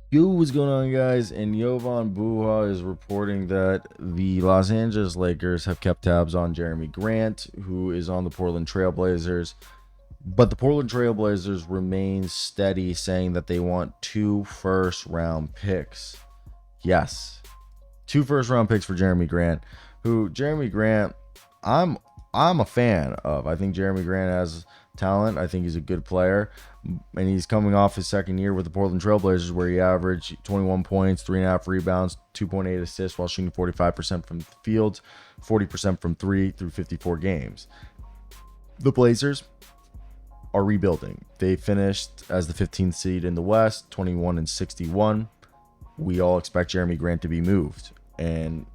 Yo, what's going on, guys? And Jovan Buha is reporting that the Los Angeles Lakers have kept tabs on Jerami Grant, who is on the Portland Trailblazers. But the Portland Trailblazers remain steady, saying that they want 2 first-round picks. Yes, 2 first-round picks for Jerami Grant. Who Jerami Grant, I'm I'm a fan of. I think Jerami Grant has talent. I think he's a good player, and he's coming off his second year with the Portland Trailblazers, where he averaged 21 points, 3.5 rebounds, 2.8 assists, while shooting 45% from the field, 40% from three through 54 games. The Blazers are rebuilding. They finished as the 15th seed in the West, 21-61. We all expect Jerami Grant to be moved, and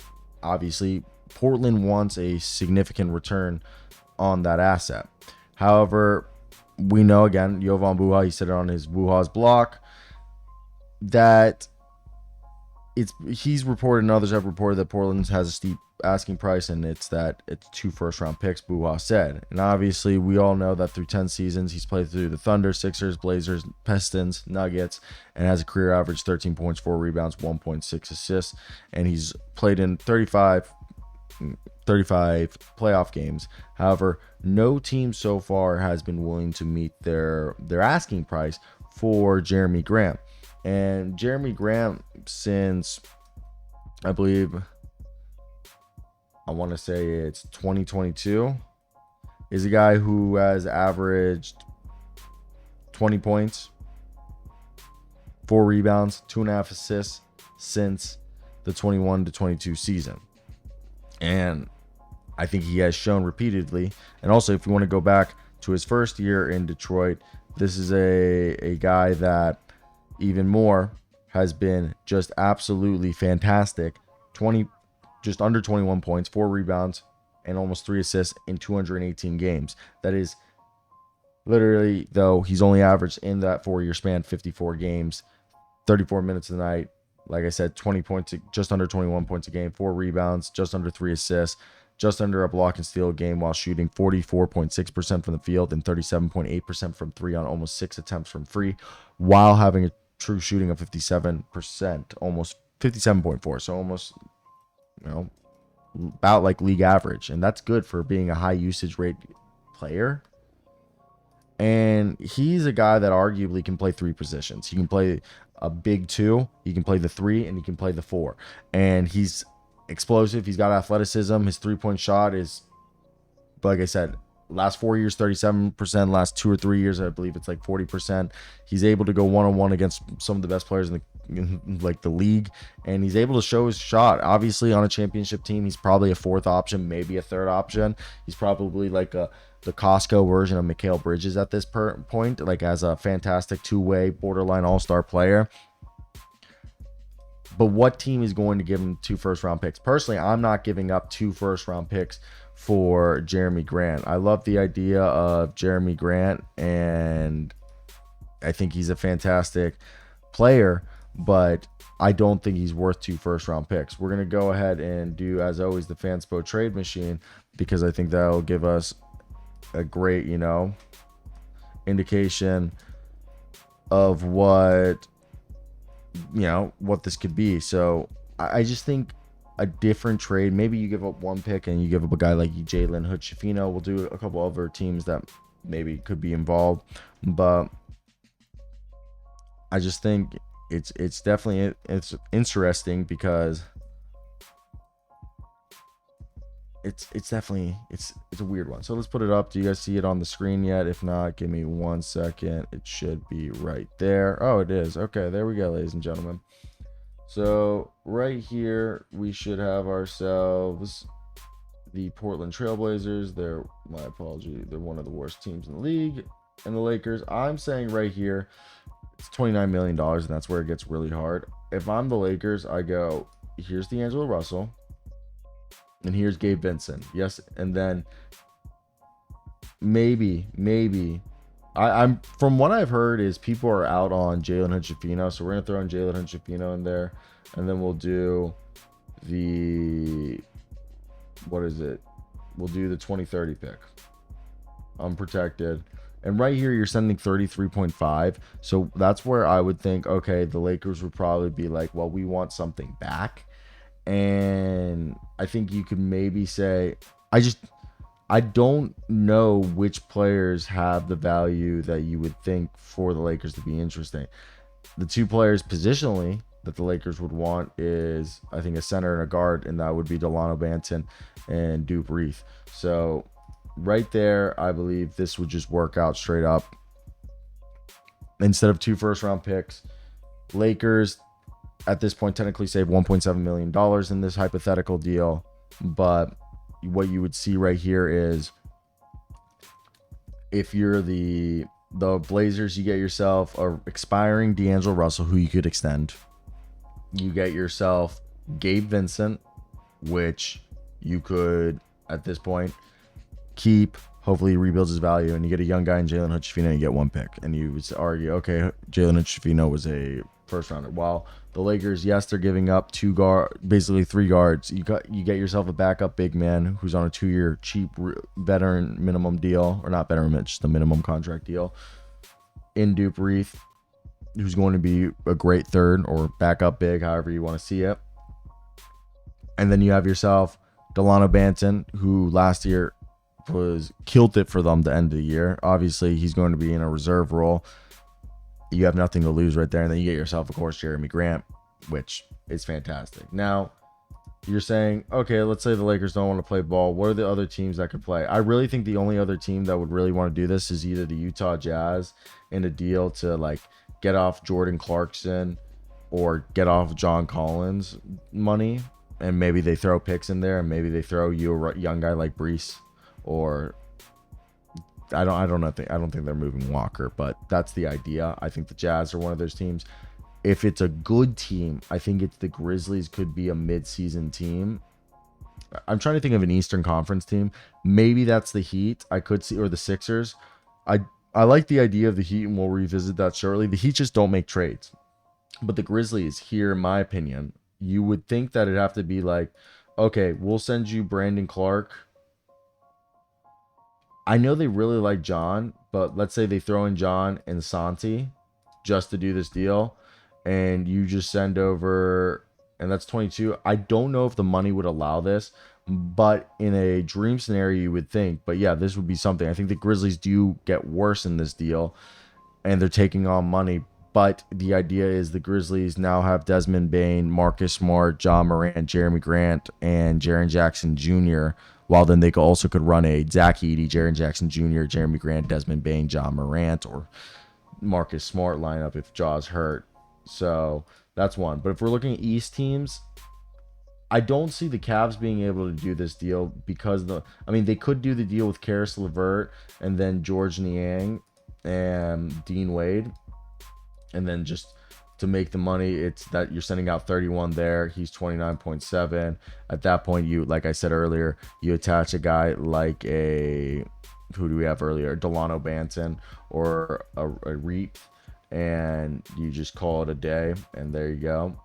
obviously Portland wants a significant return on that asset. However, we know, again, Jovan Buha, he said it on his Buha's block, that he's reported and others have reported that Portland has a steep asking price, and it's 2 first-round picks, Buha said. And obviously, we all know that through 10 seasons, he's played through the Thunder, Sixers, Blazers, Pistons, Nuggets, and has a career average 13 points, 4 rebounds, 1.6 assists. And he's played in 35 playoff games. However, no team so far has been willing to meet their asking price for Jerami Grant. And Jerami Grant, since I believe, I want to say it's 2022, is a guy who has averaged 20 points, 4 rebounds, 2.5 assists since the 21-22 season. And I think he has shown repeatedly. And also, if you want to go back to his first year in Detroit, this is a guy that even more has been just absolutely fantastic. Just under 21 points, 4 rebounds, and almost 3 assists in 218 games. That is literally, though, he's only averaged in that 4-year span 54 games, 34 minutes a night. Like I said, 20 points, just under 21 points a game, 4 rebounds, just under 3 assists, just under a block and steal a game, while shooting 44.6% from the field and 37.8% from three on almost 6 attempts from free, while having a true shooting of 57%, almost 57.4. So almost, about like league average. And that's good for being a high usage rate player. And he's a guy that arguably can play 3 positions. He can play a big 2, he can play the 3, and he can play the 4. And he's explosive. He's got athleticism. His 3-point shot is, like I said, last 4 years 37%, last 2 or 3 years I believe it's like 40%. He's able to go one-on-one against some of the best players in the league, and he's able to show his shot. Obviously, on a championship team, he's probably a 4th option, maybe a 3rd option. He's probably like the Costco version of Mikal Bridges at this point, like as a fantastic 2-way borderline all-star player. But what team is going to give him 2 first-round picks? Personally, I'm not giving up 2 first-round picks for Jerami Grant. I love the idea of Jerami Grant, and I think he's a fantastic player, but I don't think he's worth 2 first-round picks. We're going to go ahead and do, as always, the Fanspo trade machine, because I think that'll give us a great, indication of what this could be. So I just think a different trade, maybe you give up 1 pick and you give up a guy like Jalen Hood-Schifino. We'll do a couple other teams that maybe could be involved, but I just think it's definitely interesting, because it's definitely it's a weird one. So let's put it up. Do you guys see it on the screen yet? If not, give me 1 second. It should be right there. Oh, it is. Okay, there we go, ladies and gentlemen. So right here we should have ourselves the Portland Trailblazers. They're one of the worst teams in the league. And the Lakers, I'm saying right here, it's $29 million, and that's where it gets really hard. If I'm the Lakers, I go, here's D'Angelo Russell, and here's Gabe Vincent. Yes, and then maybe I'm from what I've heard is people are out on Jalen Hood-Schifino, so we're gonna throw in Jalen Hood-Schifino in there, and then we'll do the We'll do the 2030 pick, unprotected, And right here, you're sending 33.5. So that's where I would think, okay, the Lakers would probably be like, well, we want something back. And I think you could maybe say, I don't know which players have the value that you would think for the Lakers to be interesting. The two players positionally that the Lakers would want is, I think, a center and a guard, and that would be Delano Banton and Duke Reith. So right there, I believe this would just work out straight up. Instead of 2 first-round picks, Lakers at this point technically save $1.7 million in this hypothetical deal, but what you would see right here is, if you're the Blazers, you get yourself a expiring D'Angelo Russell, who you could extend. You get yourself Gabe Vincent, which you could at this point keep. Hopefully he rebuilds his value, and you get a young guy in Jalen Hood-Schifino, and you get 1 pick. And you would argue, okay, Jalen Hood-Schifino was a first rounder. While the Lakers, yes, they're giving up basically 3 guards. You get yourself a backup big man who's on a 2-year cheap veteran minimum deal, or not veteran, just a minimum contract deal, in Duke Reith, who's going to be a great third or backup big, however you want to see it. And then you have yourself Delano Banton, who last year killed it for them to end the year. Obviously, he's going to be in a reserve role. You have nothing to lose right there. And then you get yourself, of course, Jerami Grant, which is fantastic. Now, you're saying, okay, let's say the Lakers don't want to play ball. What are the other teams that could play? I really think the only other team that would really want to do this is either the Utah Jazz in a deal to like get off Jordan Clarkson or get off John Collins money, and maybe they throw picks in there, and maybe they throw you a young guy like Brees, or I don't think they're moving Walker, but that's the idea. I think the Jazz are one of those teams. If it's a good team, I think it's the Grizzlies could be a mid-season team. I'm trying to think of an Eastern Conference team. Maybe that's the Heat. I could see, or the Sixers. I like the idea of the Heat, and we'll revisit that shortly. The Heat just don't make trades. But the Grizzlies, here, in my opinion, you would think that it'd have to be like, okay, we'll send you Brandon Clark. I know they really like John, but let's say they throw in John and Santi just to do this deal, and you just send over, and that's 22. I don't know if the money would allow this, but in a dream scenario, you would think. But yeah, this would be something. I think the Grizzlies do get worse in this deal, and they're taking on money. But the idea is the Grizzlies now have Desmond Bane, Marcus Smart, John Morant, Jerami Grant, and Jaren Jackson Jr., while then they also could run a Zach Edey, Jaren Jackson Jr., Jerami Grant, Desmond Bane, John Morant, or Marcus Smart lineup if Jaw's hurt. So that's one. But if we're looking at East teams, I don't see the Cavs being able to do this deal because they could do the deal with Karis LeVert and then George Niang and Dean Wade, and then just to make the money, it's that you're sending out 31 there. He's 29.7. At that point, you, like I said earlier, you attach a guy like who do we have earlier? Delano Banton or a Reap, and you just call it a day, and there you go.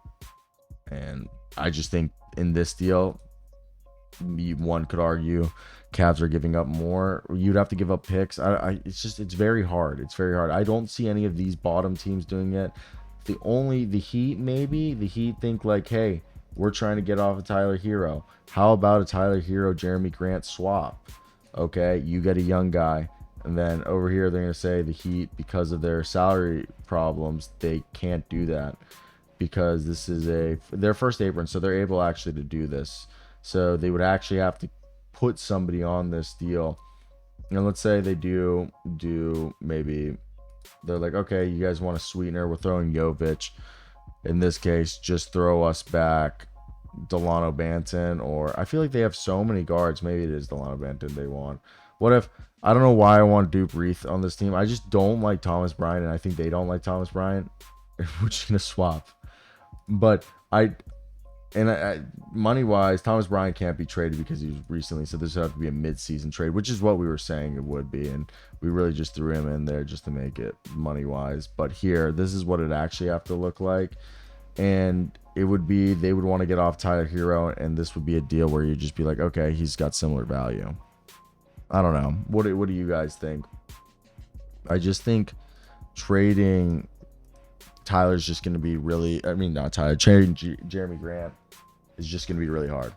And I just think in this deal, one could argue Cavs are giving up more. You'd have to give up picks. It's very hard. It's very hard. I don't see any of these bottom teams doing it. The Heat, maybe. The Heat think like, hey, we're trying to get off of Tyler Hero. How about a Tyler Hero, Jerami Grant swap? Okay, you get a young guy. And then over here, they're going to say the Heat, because of their salary problems, they can't do that. Because this is their first apron, so they're able actually to do this. So they would actually have to put somebody on this deal. And let's say they do maybe... They're like, okay, you guys want a sweetener? We're throwing Jovic. In this case, just throw us back Delano Banton. Or I feel like they have so many guards. Maybe it is Delano Banton they want. What if... I don't know why I want Duke Reith on this team. I just don't like Thomas Bryant, and I think they don't like Thomas Bryant. We're just going to swap. But money-wise, Thomas Bryant can't be traded because he was recently, so this would have to be a mid-season trade, which is what we were saying it would be, and we really just threw him in there just to make it money-wise. But here, this is what it actually have to look like, and it would be, they would want to get off Tyler Hero, and this would be a deal where you'd just be like, okay, he's got similar value. I don't know. What do you guys think? I just think trading Tyler's just going to be really, I mean, not Tyler, trading Jerami Grant is just going to be really hard.